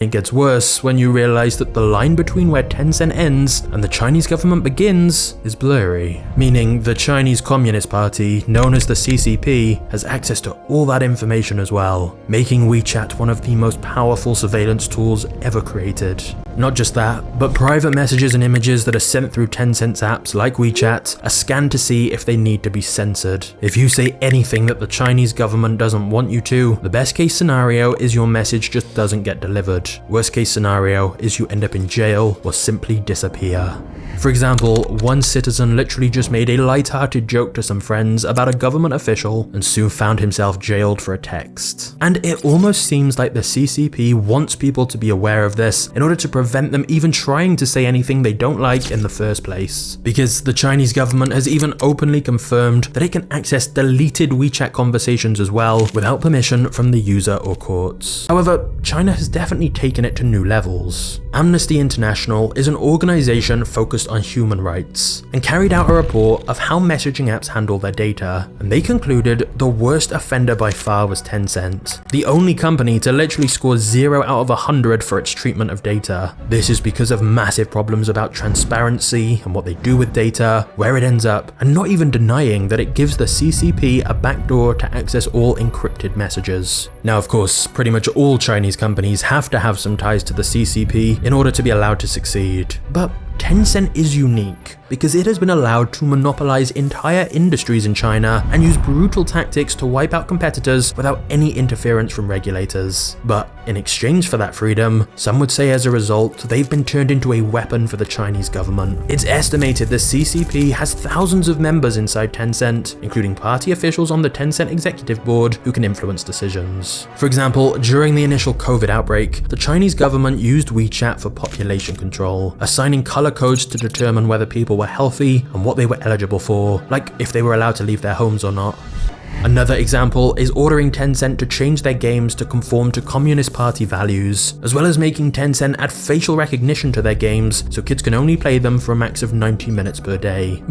It gets worse when you realize that the line between where Tencent ends and the Chinese government begins is blurry, meaning the Chinese Communist Party, known as the CCP, has access to all that information as well, making WeChat one of the most powerful surveillance tools ever created. Not just that, but private messages and images that are sent through Tencent's apps like WeChat are scanned to see if they need to be censored. If you say anything that the Chinese government doesn't want you to, the best case scenario is your message just doesn't get delivered. Worst case scenario is you end up in jail or simply disappear. For example, one citizen literally just made a light-hearted joke to some friends about a government official and soon found himself jailed for a text. And it almost seems like the CCP wants people to be aware of this in order to prevent them even trying to say anything they don't like in the first place. Because the Chinese government has even openly confirmed that it can access deleted WeChat conversations as well without permission from the user or courts. However, China has definitely taken it to new levels. Amnesty International is an organization focused on human rights and carried out a report of how messaging apps handle their data, and they concluded the worst offender by far was Tencent, the only company to literally score 0 out of 100 for its treatment of data. This is because of massive problems about transparency and what they do with data, where it ends up, and not even denying that it gives the CCP a backdoor to access all encrypted messages. Now, of course, pretty much all Chinese companies have to have some ties to the CCP in order to be allowed to succeed, but Tencent is unique because it has been allowed to monopolize entire industries in China and use brutal tactics to wipe out competitors without any interference from regulators. But in exchange for that freedom, some would say as a result, they've been turned into a weapon for the Chinese government. It's estimated the CCP has thousands of members inside Tencent, including party officials on the Tencent executive board who can influence decisions. For example, during the initial COVID outbreak, the Chinese government used WeChat for population control, assigning color codes to determine whether people were healthy and what they were eligible for, like if they were allowed to leave their homes or not. Another example is ordering Tencent to change their games to conform to Communist Party values, as well as making Tencent add facial recognition to their games so kids can only play them for a max of 90 minutes per day.